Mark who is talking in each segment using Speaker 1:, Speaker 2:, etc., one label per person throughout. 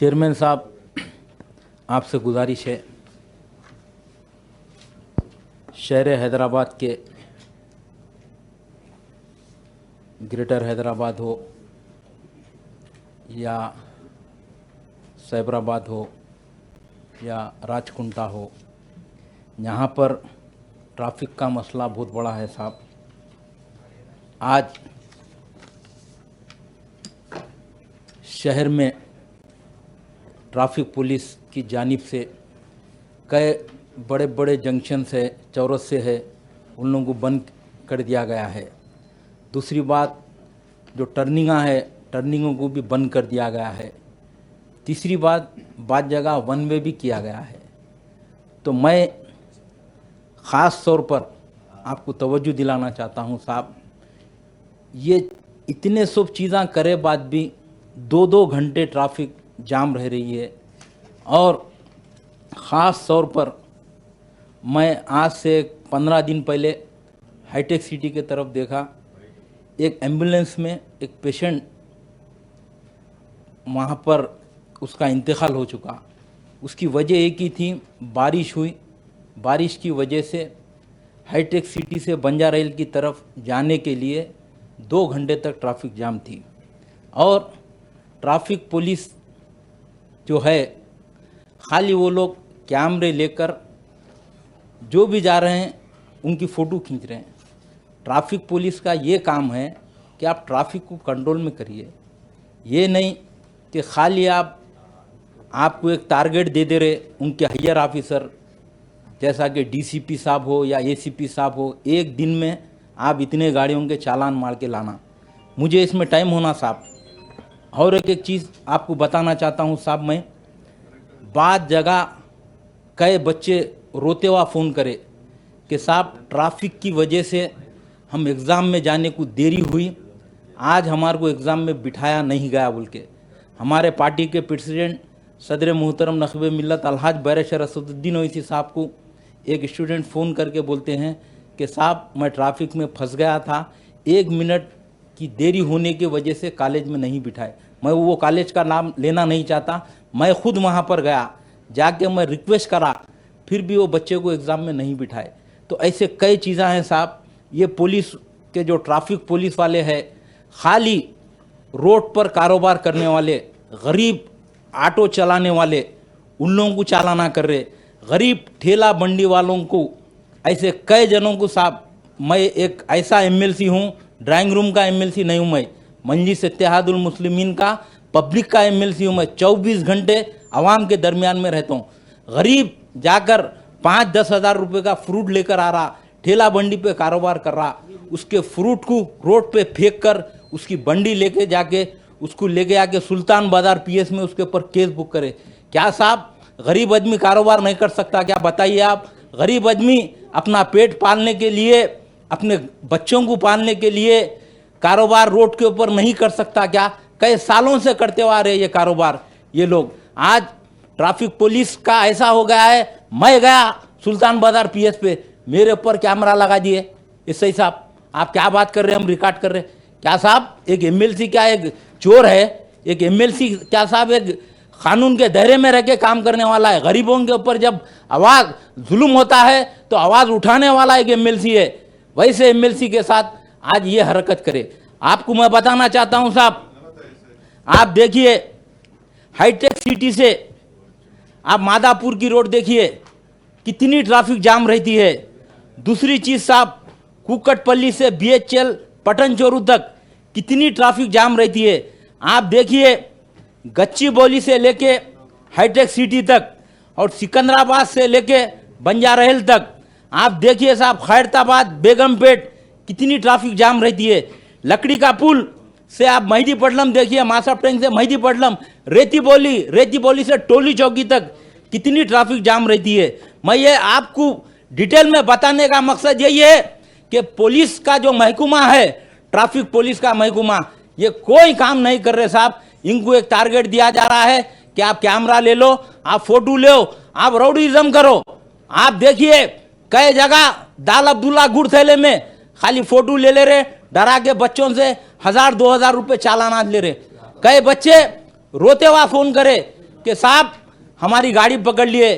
Speaker 1: Chairman साहब, आपसे गुजारिश है, शहर हैदराबाद के ग्रेटर हैदराबाद हो या सैबराबाद हो या राजकुंटा हो, यहाँ पर ट्रैफिक का मसला बहुत बड़ा है साहब। आज शहर में ट्रैफिक पुलिस की जानिब से कई बड़े बड़े जंक्शन से चौरस्ते है, उन लोगों को बंद कर दिया गया है। दूसरी बात, जो टर्निंगां है, टर्निंगों को भी बंद कर दिया गया है। तीसरी बात, बाद जगह वन वे भी किया गया है। तो मैं ख़ास तौर पर आपको तवज्जो दिलाना चाहता हूँ साहब, ये इतने सब चीज़ें करे बाद भी 2-2 घंटे ट्रैफिक जाम रह रही है। और ख़ास तौर पर मैं आज से 15 दिन पहले हाईटेक सिटी के तरफ देखा, एक एम्बुलेंस में एक पेशेंट वहाँ पर उसका इंतकाल हो चुका। उसकी वजह एक ही थी, बारिश हुई। बारिश की वजह से हाईटेक सिटी से बंजारा हिल की तरफ जाने के लिए 2 घंटे तक ट्रैफिक जाम थी। और ट्रैफिक पुलिस जो है, खाली वो लोग कैमरे लेकर जो भी जा रहे हैं उनकी फ़ोटो खींच रहे हैं। ट्रैफिक पुलिस का ये काम है कि आप ट्रैफिक को कंट्रोल में करिए, ये नहीं कि खाली आपको एक टारगेट दे रहे उनके हायर ऑफिसर, जैसा कि डीसीपी साहब हो या एसीपी साहब हो, एक दिन में आप इतने गाड़ियों के चालान मार के लाना। मुझे इसमें टाइम होना साहब। और एक चीज़ आपको बताना चाहता हूँ साहब, मैं बाद जगह कई बच्चे रोते हुआ फ़ोन करे कि साहब ट्रैफिक की वजह से हम एग्ज़ाम में जाने को देरी हुई, आज हमारे को एग्ज़ाम में बिठाया नहीं गया बोल के। हमारे पार्टी के प्रेसिडेंट सदर मोहतरम नखबे मिल्लत अलहाज बैरिस्टर असदुद्दीन ओवैसी साहब को एक स्टूडेंट फ़ोन करके बोलते हैं कि साहब मैं ट्रैफिक में फंस गया था, 1 मिनट की देरी होने की वजह से कॉलेज में नहीं बिठाए। मैं वो कॉलेज का नाम लेना नहीं चाहता, मैं खुद वहाँ पर गया, जाके मैं रिक्वेस्ट करा, फिर भी वो बच्चे को एग्ज़ाम में नहीं बिठाए। तो ऐसे कई चीज़ें हैं साहब। ये पुलिस के जो ट्रैफिक पुलिस वाले हैं, खाली रोड पर कारोबार करने वाले, गरीब ऑटो चलाने वाले, उन लोगों को चालाना कर रहे, गरीब ठेला बंडी वालों को, ऐसे कई जनों को साहब। मैं एक ऐसा एमएलसी हूँ, ड्राइंग रूम का एमएलसी नहीं हूँ, मैं मंजिस इत्तेहादुल मुस्लिमीन का पब्लिक का एमएलसी हूँ। मैं 24 घंटे आवाम के दरमियान में रहता हूँ। गरीब जाकर 5-10 हज़ार रुपये का फ्रूट लेकर आ रहा, ठेला बंडी पे कारोबार कर रहा, उसके फ्रूट को रोड पे फेंक कर उसकी बंडी लेके जाके उसको लेके आके सुल्तान बाजार पीएस में उसके ऊपर केस बुक करे। क्या साहब गरीब आदमी कारोबार नहीं कर सकता क्या? बताइए आप। गरीब आदमी अपना पेट पालने के लिए, अपने बच्चों को पालने के लिए कारोबार रोड के ऊपर नहीं कर सकता क्या? कई सालों से करते हुए आ रहे ये कारोबार ये लोग। आज ट्रैफिक पुलिस का ऐसा हो गया है, मैं गया सुल्तान बाजार पीएस पे, मेरे ऊपर कैमरा लगा दिए। इससे साहब आप क्या बात कर रहे हैं, हम रिकॉर्ड कर रहे हैं क्या साहब? एक एमएलसी क्या एक चोर है? एक एमएलसी क्या साहब एक कानून के दायरे में रह के काम करने वाला है? गरीबों के ऊपर जब आवाज़ जुल्म होता है तो आवाज़ उठाने वाला एक एमएलसी है। वैसे एमएलसी के साथ आज ये हरकत करे। आपको मैं बताना चाहता हूं साहब, आप देखिए हाईटेक सिटी से आप मादापुर की रोड देखिए, कितनी ट्रैफिक जाम रहती है। दूसरी चीज़ साहब, कुकटपल्ली से बीएचएल पटन चोरू तक कितनी ट्रैफिक जाम रहती है। आप देखिए गच्चीबौली से लेके हाईटेक सिटी तक और सिकंदराबाद से लेके बंजारा हिल तक आप देखिए साहब, खैरताबाद बेगमपेट कितनी ट्रैफिक जाम रहती है। लकड़ी का पुल से आप मेहदीपट्टनम देखिए, मासाब टैंक से मेहदीपट्टनम, रेती बोली से टोली चौकी तक कितनी ट्रैफिक जाम रहती है। मैं ये आपको डिटेल में बताने का मकसद यही है कि पुलिस का जो महकमा है, ट्रैफिक पुलिस का महकमा, ये कोई काम नहीं कर रहे साहब। इनको एक टारगेट दिया जा रहा है कि आप कैमरा ले लो, आप फोटो लो, आप राउडीज़म करो। आप देखिए कई जगह दाल अब्दुल्ला गुड़ थैले में खाली फोटो ले रहे, डरा के बच्चों से 1000-2000 रुपये चालान ले रहे। कई बच्चे रोते हुआ फोन करे कि साहब हमारी गाड़ी पकड़ लिए,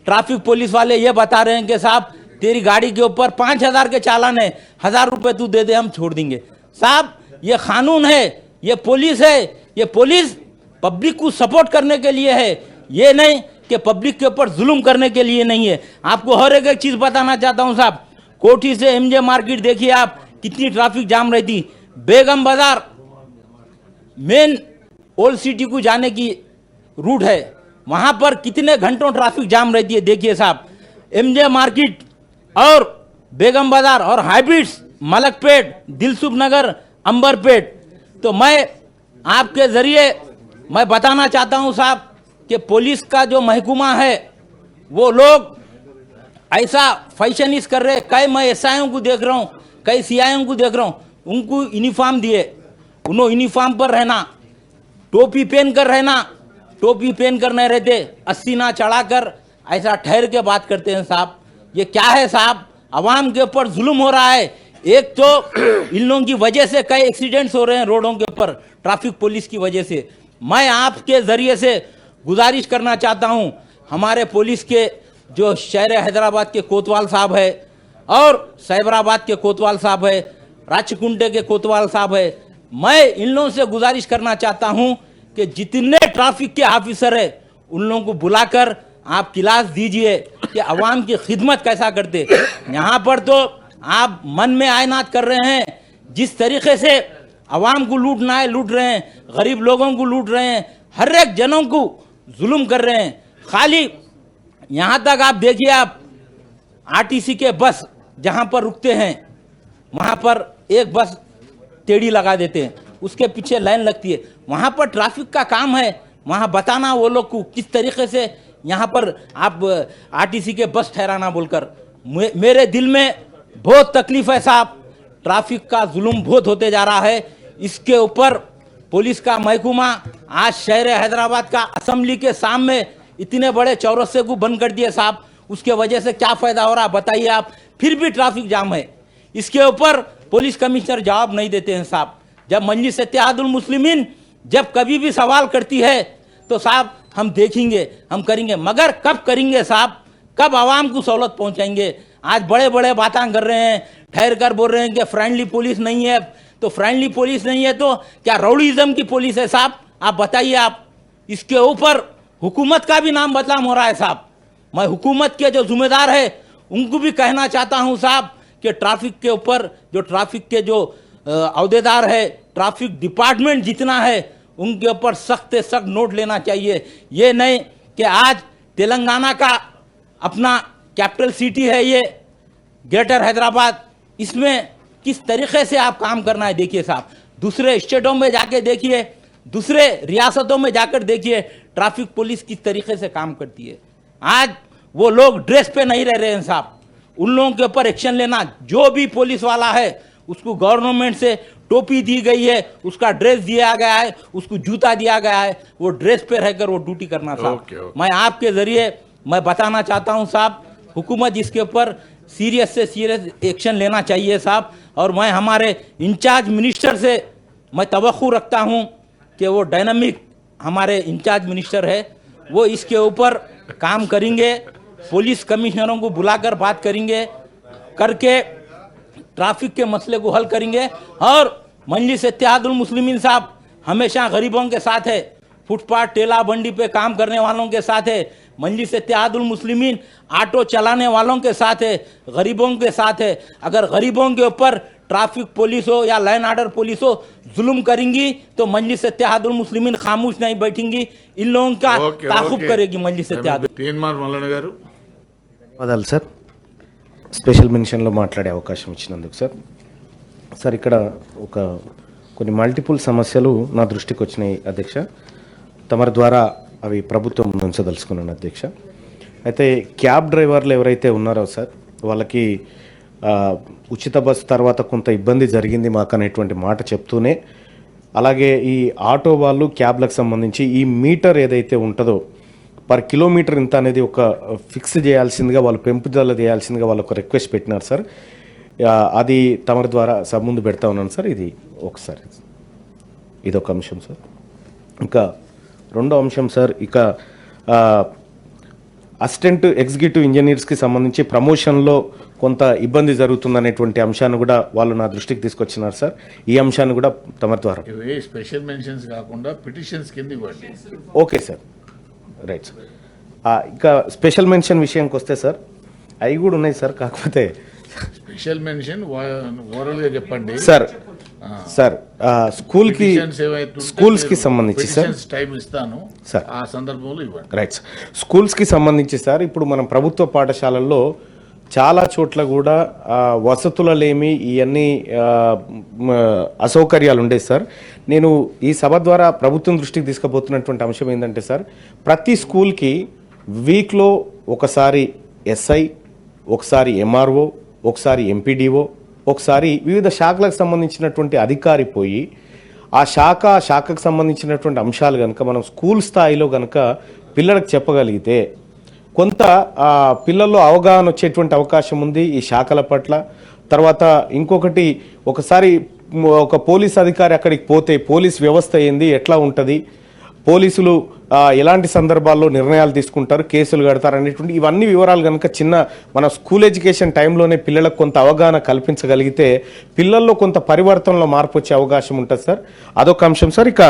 Speaker 1: ट्रैफिक पुलिस वाले ये बता रहे हैं कि साहब तेरी गाड़ी के ऊपर 5,000 के चालान है, 1,000 रुपये तू दे दे हम छोड़ देंगे। साहब ये कानून है, ये पुलिस है, ये पुलिस पब्लिक को सपोर्ट करने के लिए है, ये नहीं कि पब्लिक के ऊपर जुल्म करने के लिए नहीं है। आपको हर एक चीज़ बताना चाहता हूँ साहब, कोठी से एमजे मार्केट देखिए आप, कितनी ट्रैफिक जाम रहती। बेगम बाजार मेन ओल्ड सिटी को जाने की रूट है, वहाँ पर कितने घंटों ट्रैफिक जाम रहती है। देखिए साहब, एमजे मार्केट और बेगम बाजार और हाइब्रिड्स, मलकपेट, दिलसुख नगर, अंबरपेट। तो मैं आपके ज़रिए मैं बताना चाहता हूँ साहब कि पुलिस का जो महकमा है वो लोग ऐसा फैशनिश कर रहे। कई मैं एसआईओं को देख रहा हूँ, कई सीआईओं को देख रहा हूँ, उनको यूनिफॉर्म दिए, उन्होंने यूनिफॉर्म पर रहना, टोपी पहन कर रहना, टोपी पहन कर नहीं रहते, अस्सीना चढ़ाकर ऐसा ठहर के बात करते हैं। साहब ये क्या है साहब, आवाम के ऊपर जुल्म हो रहा है। एक तो इन लोगों की वजह से कई एक्सीडेंट्स हो रहे हैं रोडों के ऊपर, ट्रैफिक पुलिस की वजह से। मैं आपके ज़रिए से गुजारिश करना चाहता हूं, हमारे पुलिस के जो शहर हैदराबाद के कोतवाल साहब है और साइबराबाद के कोतवाल साहब है, राचकुंटे के कोतवाल साहब है, मैं इन लोगों से गुजारिश करना चाहता हूं कि जितने ट्रैफिक के ऑफिसर है उन लोगों को बुलाकर आप क्लास दीजिए कि अवाम की खिदमत कैसा करते। यहाँ पर तो आप मन में आयनात कर रहे हैं, जिस तरीके से अवाम को लूटना है लूट रहे हैं, गरीब लोगों को लूट रहे हैं, हर एक जनों को जुल्म कर रहे हैं। खाली यहाँ तक आप देखिए, आप आरटीसी के बस जहाँ पर रुकते हैं वहाँ पर एक बस टेढ़ी लगा देते हैं, उसके पीछे लाइन लगती है। वहाँ पर ट्रैफिक का काम है, वहाँ बताना वो लोग को किस तरीके से यहाँ पर आप आरटीसी के बस ठहराना बोलकर। मेरे दिल में बहुत तकलीफ है साहब, ट्रैफिक का जुल्म बहुत होते जा रहा है। इसके ऊपर पुलिस का महकमा आज शहर हैदराबाद का असेंबली के सामने इतने बड़े चौरस्ते को बंद कर दिए साहब, उसके वजह से क्या फ़ायदा हो रहा बताइए आप। फिर भी ट्रैफिक जाम है, इसके ऊपर पुलिस कमिश्नर जवाब नहीं देते हैं साहब। जब मजलिस इत्तेहादुल मुस्लिमीन जब कभी भी सवाल करती है तो साहब हम देखेंगे, हम करेंगे, मगर कब करेंगे साहब, कब आवाम को सहूलत पहुंचाएंगे। आज बड़े बड़े बातें कर रहे हैं, ठहर कर बोल रहे हैं कि फ्रेंडली पुलिस नहीं है। तो फ्रेंडली पुलिस नहीं है तो क्या राउडीज़म की पुलिस है साहब? आप बताइए। आप इसके ऊपर हुकूमत का भी नाम बदनाम हो रहा है साहब। मैं हुकूमत के जो जिम्मेदार है उनको भी कहना चाहता हूं साहब कि ट्रैफिक के ऊपर जो ट्रैफिक के जो अहदेदार है, ट्रैफिक डिपार्टमेंट जितना है, उनके ऊपर सख्त से सख्त नोट लेना चाहिए। ये नहीं कि आज तेलंगाना का अपना कैपिटल सिटी है ये ग्रेटर हैदराबाद, इसमें किस तरीके से आप काम करना है देखिए साहब। दूसरे स्टेटों में जाके देखिए, दूसरे रियासतों में जाकर देखिए ट्रैफिक पुलिस किस तरीके से काम करती है। आज वो लोग ड्रेस पे नहीं रह रहे हैं साहब, उन लोगों के ऊपर एक्शन लेना। जो भी पुलिस वाला है उसको गवर्नमेंट से टोपी दी गई है, उसका ड्रेस दिया गया है, उसको जूता दिया गया है, वो ड्रेस पे रहकर वो ड्यूटी करना साहब। मैं आपके जरिए मैं बताना चाहता हूं साहब, हुकूमत इसके ऊपर सीरियस से सीरियस एक्शन लेना चाहिए साहब। और मैं हमारे इंचार्ज मिनिस्टर से मैं तवक्कु रखता हूं कि वो डायनामिक हमारे इंचार्ज मिनिस्टर है, वो इसके ऊपर काम करेंगे, पुलिस कमिश्नरों को बुलाकर बात करेंगे, करके ट्रैफिक के मसले को हल करेंगे। और मजलिस इत्तेहादुल मुस्लिमीन साहब हमेशा गरीबों के साथ है, फुटपाथ ठेला बंडी पे काम करने वालों के साथ है। मजलिस इत्तेहादुल मुस्लिमीन ऑटो चलाने वालों के साथ है, गरीबों के साथ है। अगर गरीबों के ऊपर ट्रैफिक पुलिस हो या लाइन ऑर्डर पुलिस हो जुल्म करेंगी तो मजलिस इत्तेहादुल मुस्लिमीन खामोश नहीं बैठेंगी, इन लोगों का ताक़ुब करेगी मजलिस इत्तेहाद।
Speaker 2: పదాలు సార్, స్పెషల్ మెన్షన్లో మాట్లాడే అవకాశం ఇచ్చినందుకు సార్. సార్ ఇక్కడ కొన్ని మల్టిపుల్ సమస్యలు నా దృష్టికి వచ్చినాయి అధ్యక్ష, తమరి ద్వారా అవి ప్రభుత్వం ఉంచదలుచుకున్నాను అధ్యక్ష. అయితే క్యాబ్ డ్రైవర్లు ఎవరైతే ఉన్నారో సార్, వాళ్ళకి ఉచిత బస్సు తర్వాత కొంత ఇబ్బంది జరిగింది మాకు అనేటువంటి మాట చెప్తూనే, అలాగే ఈ ఆటో వాళ్ళు క్యాబ్లకు సంబంధించి ఈ మీటర్ ఏదైతే ఉంటుందో పర్ కిలోమీటర్ ఇంత అనేది ఒక ఫిక్స్ చేయాల్సిందిగా, వాళ్ళు పెంపుదల చేయాల్సిందిగా వాళ్ళు ఒక రిక్వెస్ట్ పెట్టినారు సార్. అది తమరి ద్వారా సభ ముందు పెడతా ఉన్నాను సార్. ఇది ఒకసారి ఇదొక అంశం సార్. ఇంకా రెండో అంశం సార్, ఇక అసిస్టెంట్ ఎగ్జిక్యూటివ్ ఇంజనీర్స్కి సంబంధించి ప్రమోషన్లో కొంత ఇబ్బంది జరుగుతుందనేటువంటి అంశాన్ని కూడా వాళ్ళు నా దృష్టికి తీసుకొచ్చినారు సార్. ఈ అంశాన్ని కూడా తమ ద్వారా
Speaker 3: ఇవే స్పెషల్ మెన్షన్స్ కాకుండా పిటిషన్స్ కింద ఇవ్వండి.
Speaker 2: Okay sir, right sir. ఇంకా స్పెషల్ మెన్షన్ విషయానికి వస్తే సార్ అవి కూడా ఉన్నాయి సార్. కాకపోతే
Speaker 3: స్పెషల్ మెన్షన్ ఓవరాల్గా చెప్పండి
Speaker 2: సార్. సార్ స్కూల్స్కి సంబంధించి సార్
Speaker 3: టైం ఇస్తాను
Speaker 2: సార్,
Speaker 3: ఆ సందర్భంలో ఇవ్వండి.
Speaker 2: Right sir. స్కూల్స్కి సంబంధించి సార్ ఇప్పుడు మనం ప్రభుత్వ పాఠశాలల్లో చాలా చోట్ల కూడా వసతులలేమి ఇవన్నీ అసౌకర్యాలు ఉండేవి సార్. నేను ఈ సభ ద్వారా ప్రభుత్వం దృష్టికి తీసుకుపోతున్నటువంటి అంశం ఏంటంటే సార్, ప్రతి స్కూల్కి వీక్లో ఒకసారి ఎస్ఐ, ఒకసారి ఎంఆర్ఓ, ఒకసారి ఎంపీడీఓ, ఒకసారి వివిధ శాఖలకు సంబంధించినటువంటి అధికారి పోయి ఆ శాఖకు సంబంధించినటువంటి అంశాలు కనుక మనం స్కూల్ స్థాయిలో కనుక పిల్లలకు చెప్పగలిగితే కొంత పిల్లల్లో అవగాహన వచ్చేటువంటి అవకాశం ఉంది ఈ శాఖల పట్ల. తర్వాత ఇంకొకటి, ఒకసారి ఒక పోలీస్ అధికారి అక్కడికి పోతే పోలీస్ వ్యవస్థ ఏంది, ఎట్లా ఉంటుంది, పోలీసులు ఎలాంటి సందర్భాల్లో నిర్ణయాలు తీసుకుంటారు, కేసులు కడతారు అనేటువంటి ఇవన్నీ వివరాలు కనుక మన స్కూల్ ఎడ్యుకేషన్ టైంలోనే పిల్లలకు కొంత అవగాహన కల్పించగలిగితే పిల్లల్లో కొంత పరివర్తనలో మార్పు వచ్చే అవకాశం ఉంటుంది సార్. అదొక అంశం సార్. ఇక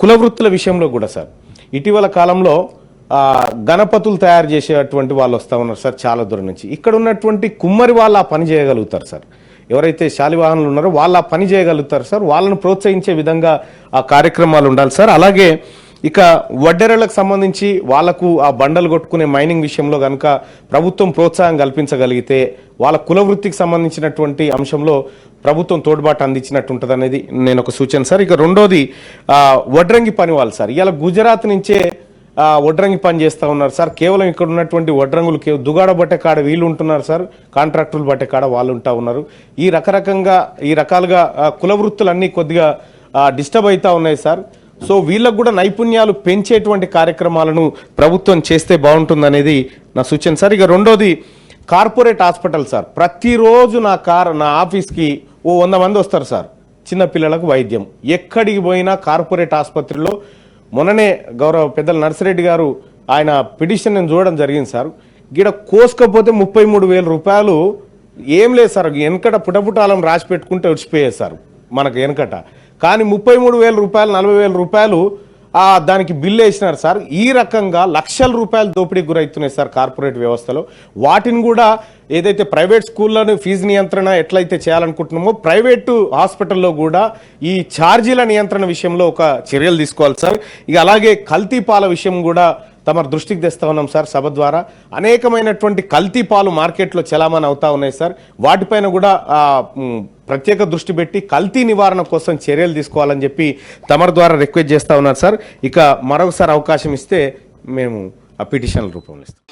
Speaker 2: కుల వృత్తుల విషయంలో కూడా సార్ ఇటీవల కాలంలో గణపతులు తయారు చేసేటువంటి వాళ్ళు వస్తూ ఉన్నారు సార్ చాలా దూరం నుంచి. ఇక్కడ ఉన్నటువంటి కుమ్మరి వాళ్ళు ఆ పని చేయగలుగుతారు సార్. ఎవరైతే శాలివాహనులు ఉన్నారో వాళ్ళు ఆ పని చేయగలుగుతారు సార్. వాళ్ళను ప్రోత్సహించే విధంగా ఆ కార్యక్రమాలు ఉండాలి సార్. అలాగే ఇక వడ్డెరలకు సంబంధించి వాళ్లకు ఆ బండలు కొట్టుకునే మైనింగ్ విషయంలో కనుక ప్రభుత్వం ప్రోత్సాహం కల్పించగలిగితే వాళ్ళ కుల వృత్తికి సంబంధించినటువంటి అంశంలో ప్రభుత్వం తోడ్పాటు అందించినట్టు ఉంటుంది అనేది నేను ఒక సూచన సార్. ఇక రెండోది వడ్రంగి పని వాళ్ళు సార్. ఇవాళ గుజరాత్ నుంచే వడ్రంగి పని చేస్తూ ఉన్నారు సార్. కేవలం ఇక్కడ ఉన్నటువంటి వడ్రంగులు దుగాడ బట్టే కాడ వీళ్ళు ఉంటున్నారు సార్, కాంట్రాక్టులు బట్టే కాడ వాళ్ళు ఉంటా ఉన్నారు. ఈ రకాలుగా కుల వృత్తులన్నీ కొద్దిగా డిస్టర్బ్ అవుతా ఉన్నాయి సార్. సో వీళ్ళకు కూడా నైపుణ్యాలు పెంచేటువంటి కార్యక్రమాలను ప్రభుత్వం చేస్తే బాగుంటుందనేది నా సూచన సార్. ఇక రెండోది కార్పొరేట్ హాస్పిటల్ సార్. ప్రతిరోజు నా ఆఫీస్కి 100 మంది వస్తారు సార్ చిన్నపిల్లలకు వైద్యం. ఎక్కడికి పోయినా కార్పొరేట్ ఆసుపత్రిలో మొన్ననే గౌరవ పెద్దల నర్సిరెడ్డి గారు ఆయన పిటిషన్ నేను చూడడం జరిగింది సార్. గిడ కోసుకపోతే 33,000 రూపాయలు ఏం లేదు సార్. వెనకట పుటపుటాలం రాసి పెట్టుకుంటే వచ్చిపోయేది సార్ మనకు వెనకట. కానీ 33,000 రూపాయలు 40,000 రూపాయలు దానికి బిల్లు వేసినారు సార్. ఈ రకంగా లక్షల రూపాయలు దోపిడీకి గురవుతున్నాయి సార్ కార్పొరేట్ వ్యవస్థలో. వాటిని కూడా ఏదైతే ప్రైవేట్ స్కూల్లోని ఫీజు నియంత్రణ ఎట్లయితే చేయాలనుకుంటున్నామో ప్రైవేటు హాస్పిటల్లో కూడా ఈ ఛార్జీల నియంత్రణ విషయంలో ఒక చర్యలు తీసుకోవాలి సార్. ఇక అలాగే కల్తీ పాల విషయం కూడా తమ దృష్టికి తెస్తా ఉన్నాం సార్ సభ ద్వారా. అనేకమైనటువంటి కల్తీ పాలు మార్కెట్లో చలామణి అవుతా ఉన్నాయి సార్. వాటిపైన కూడా ప్రత్యేక దృష్టి పెట్టి కల్తీ నివారణ కోసం చర్యలు తీసుకోవాలని చెప్పి తమ ద్వారా రిక్వెస్ట్ చేస్తా ఉన్నారు సార్. ఇక మరొకసారి అవకాశం ఇస్తే మేము ఆ పిటిషన్ల రూపంలో ఇస్తాం.